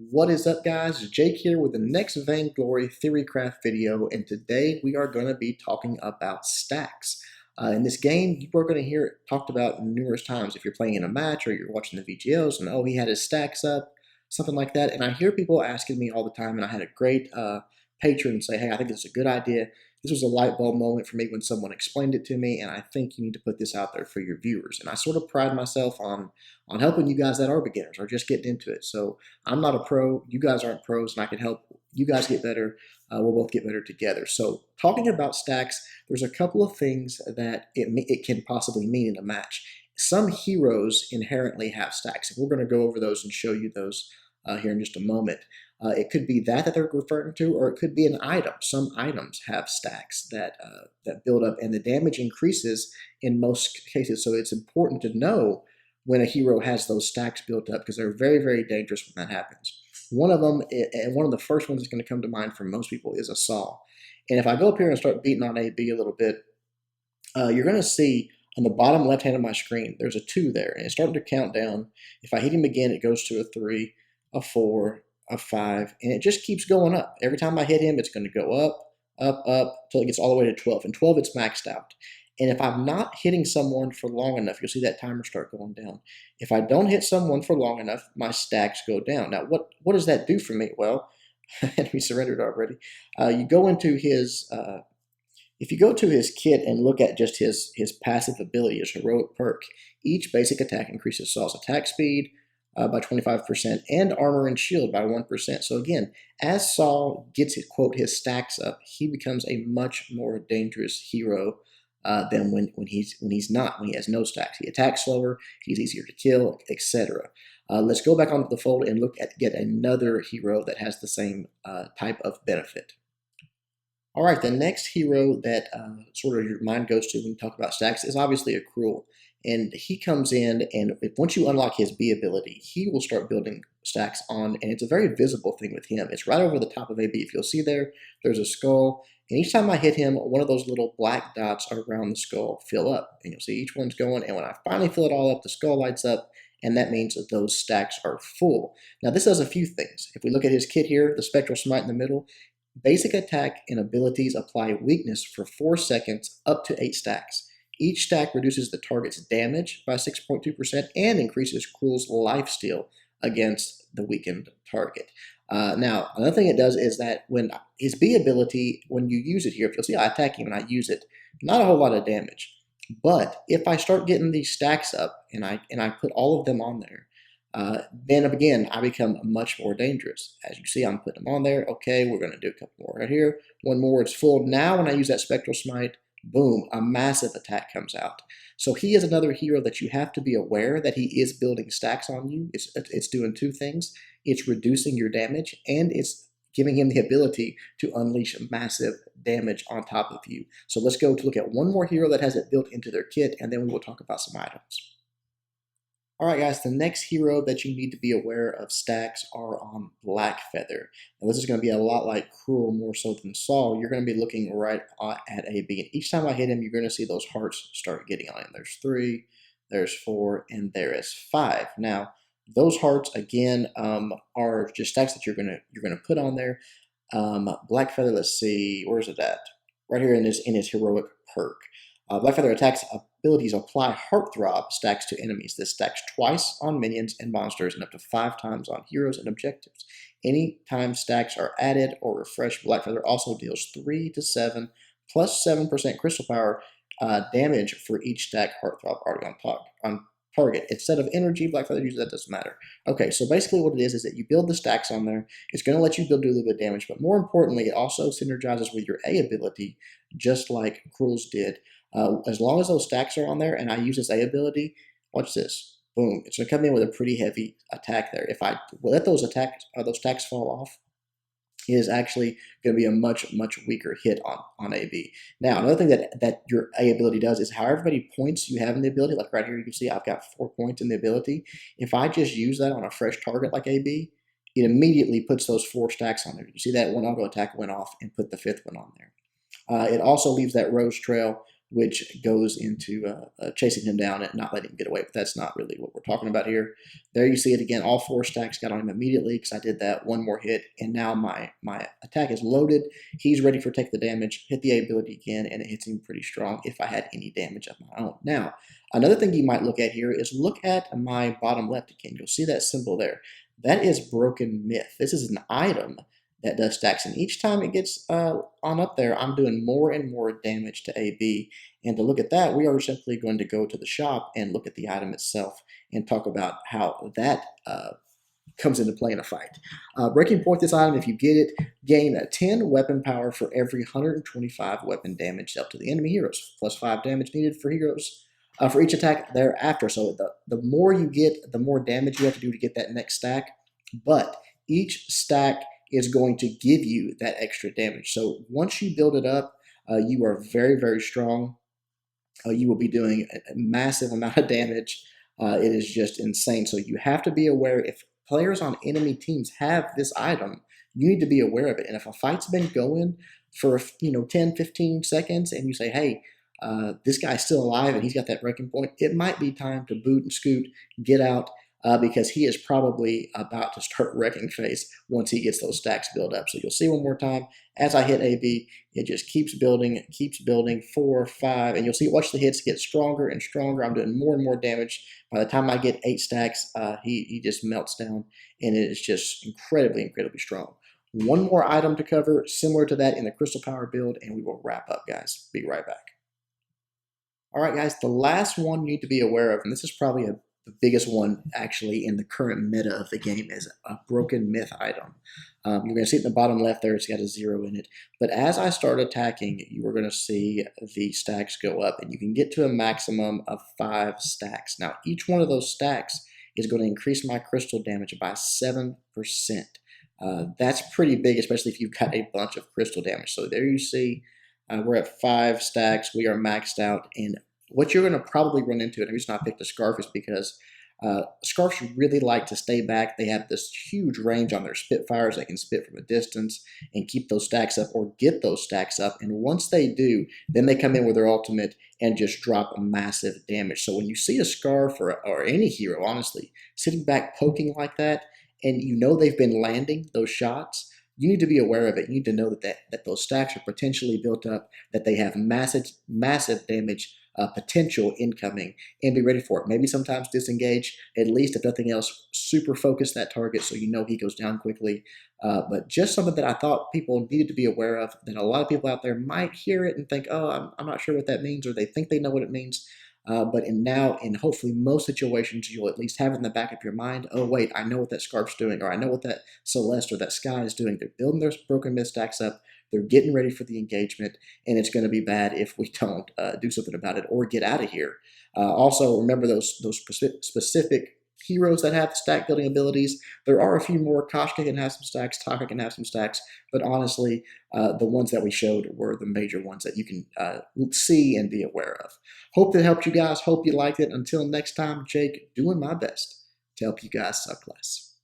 What is up, guys? Jake here with the next Vainglory Theorycraft video, and today we are going to be talking about stacks. In this game, you are going to hear it talked about numerous times if you're playing in a match or you're watching the VGOs, and oh, he had his stacks up, something like that. And I hear people asking me all the time, and I had a great patron say, hey, I think this is a good idea. This was a light bulb moment for me when someone explained it to me, and I think you need to put this out there for your viewers. And I sort of pride myself on helping you guys that are beginners or just getting into it. So I'm not a pro, you guys aren't pros, and I can help you guys get better. We'll both get better together. So talking about stacks, there's a couple of things that it can possibly mean in a match. Some heroes inherently have stacks, and we're going to go over those and show you those here in just a moment. It could be that they're referring to, or it could be an item. Some items have stacks that build up, and the damage increases in most cases. So it's important to know when a hero has those stacks built up, because they're very, very dangerous when that happens. One of them, and one of the first ones that's going to come to mind for most people, is a Saul. And if I go up here and start beating on AB a little bit, you're going to see on the bottom left hand of my screen, there's a 2 there, and it's starting to count down. If I hit him again, it goes to a 3, a 4, a 5, and it just keeps going up. Every time I hit him, it's going to go up, up, up, until it gets all the way to 12. And 12, it's maxed out. And if I'm not hitting someone for long enough, you'll see that timer start going down. If I don't hit someone for long enough, my stacks go down. Now, what does that do for me? Well, we surrendered already. You go into his, if you go to his kit and look at just his passive ability, his heroic perk, each basic attack increases Saul's attack speed by 25% and armor and shield by 1%. So again, as Saul gets his, quote, his stacks up, he becomes a much more dangerous hero than when he has no stacks. He attacks slower, he's easier to kill, etc. Let's go back onto the fold and look at yet another hero that has the same type of benefit. All right, the next hero that sort of your mind goes to when you talk about stacks is obviously a Krul. And he comes in, and once you unlock his B ability, he will start building stacks on, and it's a very visible thing with him. It's right over the top of AB. If you'll see there's a skull, and each time I hit him, one of those little black dots around the skull fill up, and you'll see each one's going, and when I finally fill it all up, the skull lights up, and that means that those stacks are full. Now, this does a few things. If we look at his kit here, the Specter Smite in the middle, basic attack and abilities apply weakness for 4 seconds up to 8 stacks. Each stack reduces the target's damage by 6.2% and increases Krul's lifesteal against the weakened target. Now, another thing it does is that when his B ability, when you use it here, if you'll see I attack him and I use it, not a whole lot of damage. But if I start getting these stacks up and I put all of them on there, then again, I become much more dangerous. As you see, I'm putting them on there. Okay, we're going to do a couple more right here. One more, it's full. Now when I use that Spectral Smite, boom, a massive attack comes out. So he is another hero that you have to be aware that he is building stacks on you. It's doing 2 things. It's reducing your damage, and it's giving him the ability to unleash massive damage on top of you. So let's go to look at one more hero that has it built into their kit, and then we will talk about some items. All right, guys, the next hero that you need to be aware of stacks are on Blackfeather. Now, this is going to be a lot like Krul, more so than Saul. You're going to be looking right at AB, and each time I hit him, you're going to see those hearts start getting on him. There's 3, there's 4, and there is 5. Now, those hearts, again, are just stacks that you're going to put on there. Blackfeather, let's see, where's it at? Right here in his heroic perk. Blackfeather attacks abilities apply Heartthrob stacks to enemies. This stacks twice on minions and monsters and up to 5 times on heroes and objectives. Anytime stacks are added or refreshed, Blackfeather also deals 3 to 7 plus 7% crystal power damage for each stack Heartthrob already on target. Instead of energy, Blackfeather uses that, doesn't matter. Okay, so basically what it is that you build the stacks on there. It's going to let you do a little bit of damage, but more importantly, it also synergizes with your A ability, just like Krul's did. As long as those stacks are on there and I use this A ability, watch this. Boom. It's going to come in with a pretty heavy attack there. If I let those stacks fall off, it is actually going to be a much, much weaker hit on AB. Now, another thing that your A ability does is however many points you have in the ability, like right here you can see I've got 4 points in the ability. If I just use that on a fresh target like AB, it immediately puts those 4 stacks on there. You see that one auto attack went off and put the 5th one on there. It also leaves that rose trail which goes into chasing him down and not letting him get away. But that's not really what we're talking about here. There you see it again. All 4 stacks got on him immediately because I did that one more hit, and now my attack is loaded. He's ready for take the damage, hit the ability again, and it hits him pretty strong if I had any damage of my own. Now, another thing you might look at here is look at my bottom left again. You'll see that symbol there. That is Broken Myth. This is an item that does stacks, and each time it gets on up there, I'm doing more and more damage to AB. And to look at that, we are simply going to go to the shop and look at the item itself and talk about how that comes into play in a fight. Breaking Point, this item, if you get it, gain a 10 weapon power for every 125 weapon damage dealt to the enemy heroes, plus 5 damage needed for heroes for each attack thereafter. So the more you get, the more damage you have to do to get that next stack, but each stack is going to give you that extra damage. So once you build it up, you are very, very strong. You will be doing a massive amount of damage. It is just insane. So you have to be aware if players on enemy teams have this item, you need to be aware of it. And if a fight's been going for 10, 15 seconds and you say, hey, this guy's still alive and he's got that breaking point, it might be time to boot and scoot, get out, because he is probably about to start wrecking face once he gets those stacks built up. So you'll see one more time, as I hit AB, it just keeps building, 4, 5, and you'll see, watch the hits get stronger and stronger. I'm doing more and more damage. By the time I get 8 stacks, he just melts down, and it is just incredibly, incredibly strong. One more item to cover, similar to that in the Crystal Power build, and we will wrap up, guys. Be right back. All right, guys, the last one you need to be aware of, and this is probably the biggest one actually in the current meta of the game, is a Broken Myth item. You're going to see it in the bottom left there. It's got a 0 in it. But as I start attacking, you are going to see the stacks go up, and you can get to a maximum of 5 stacks. Now, each one of those stacks is going to increase my crystal damage by 7%. That's pretty big, especially if you've got a bunch of crystal damage. So there you see, we're at 5 stacks. We are maxed out, and what you're going to probably run into, and the reason I picked the Scarf is because Scarfs really like to stay back. They have this huge range on their Spitfires. They can spit from a distance and keep those stacks up or get those stacks up. And once they do, then they come in with their ultimate and just drop a massive damage. So when you see a Scarf or any hero, honestly, sitting back poking like that, and you know they've been landing those shots, you need to be aware of it. You need to know that those stacks are potentially built up, that they have massive damage potential incoming, and be ready for it. Maybe sometimes disengage, at least if nothing else, super focus that target so you know he goes down quickly. But just something that I thought people needed to be aware of, that a lot of people out there might hear it and think, oh, I'm not sure what that means, or they think they know what it means. But in hopefully most situations, you'll at least have it in the back of your mind, oh wait, I know what that Scarf's doing, or I know what that Celeste or that Sky is doing. They're building their Broken Myth stacks up, they're getting ready for the engagement, and it's going to be bad if we don't do something about it or get out of here. Also, remember those specific heroes that have stack building abilities. There are a few more. Koshka can have some stacks, Taka can have some stacks, but honestly, the ones that we showed were the major ones that you can see and be aware of. Hope that helped you guys. Hope you liked it. Until next time, Jake, doing my best to help you guys suck less.